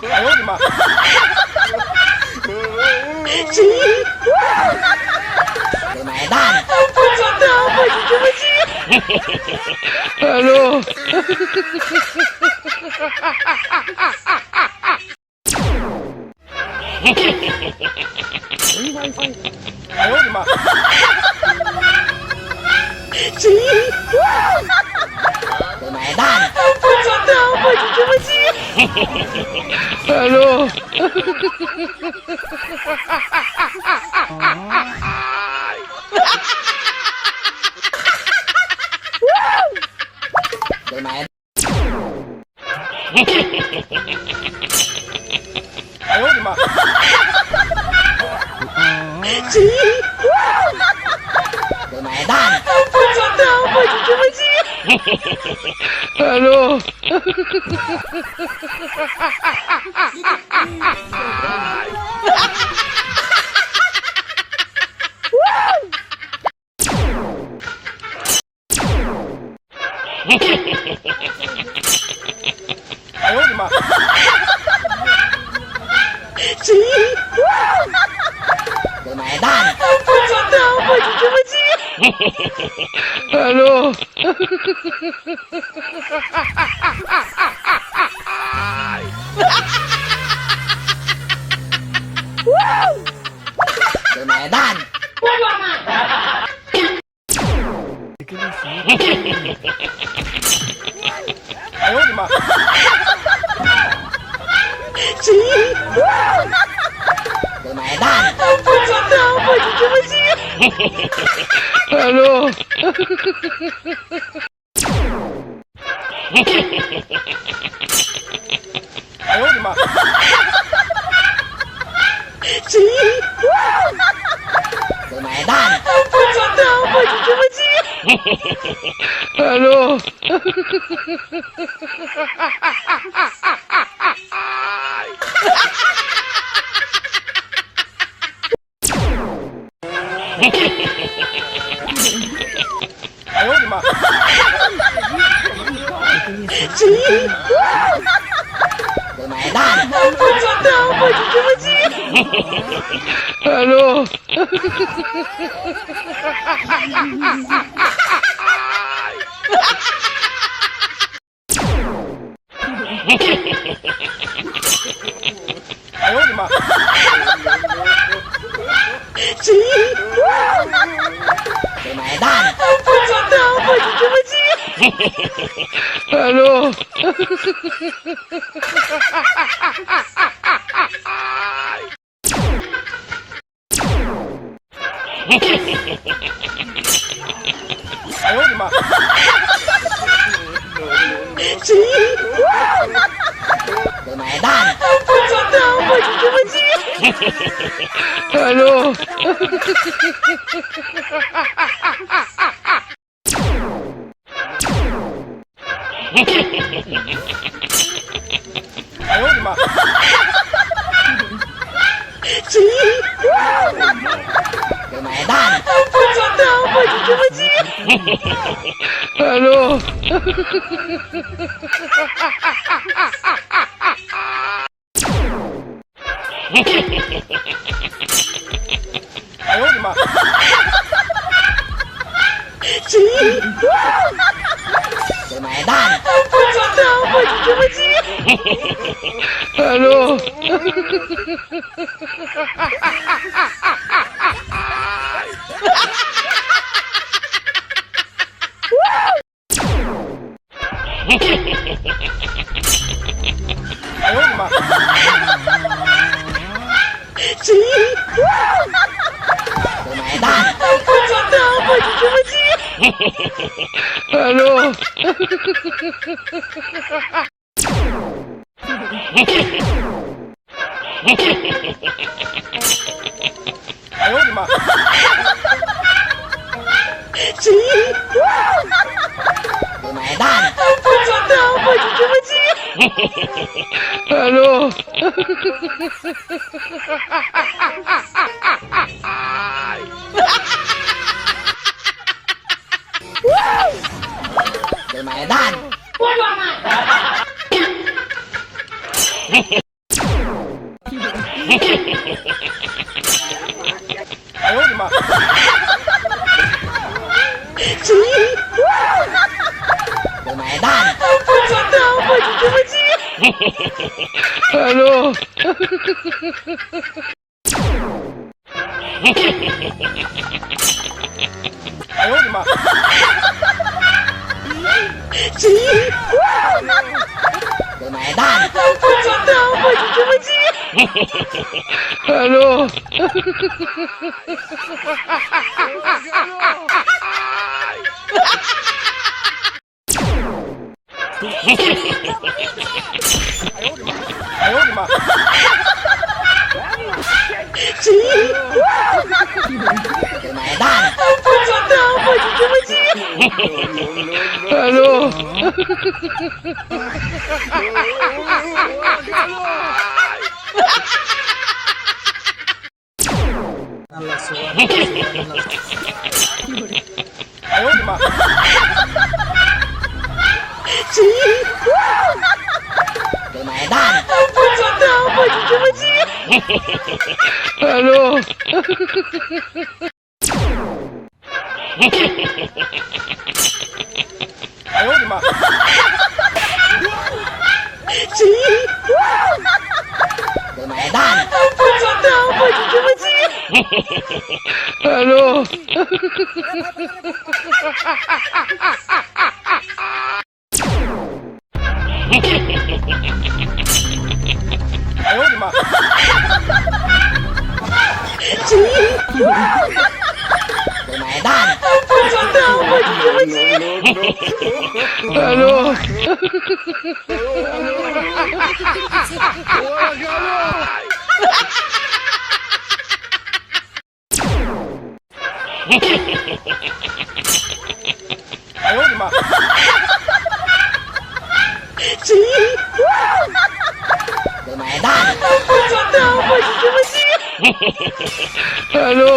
哎呦我的妈！Lumayan! Ano? 哎呦我的妈！Lumayan! Ano? Lumayan! 哎呦我的妈 Lumayan! Ano?哎呦我的妈 Lumayan! Ano? Lumayan!哎呦我的妈 Lumayan! Ano?哎呦我的妈 Lumayan! Ano?哎呦我的妈 Lumayan! Ano?哎呦我的妈 Lumayan! Ano?哎呦我的妈 Lumayan! Ano?哎呦我的妈 Lumayan! Ano?哎呦我的妈 Lumayan! Ano?哎呦我的妈 Lumayan! Ano?哎呦我的妈 Lumayan! Ano? 买蛋！哎呦我的妈！我买蛋！ Ano? 哎呦我的妈！我买蛋！ Ano? 哎呦我的妈！我买蛋！ Ano? 哎呦我的妈！我买蛋！ Ano? 哎呦我的妈！我买蛋！ Ano? 我买蛋！ Ano? 我买蛋！ Ano? 我买蛋！ Ano? 我买蛋！ Ano?哎呦我的妈！ 哎呦我的妈！ 我买蛋！ Ano?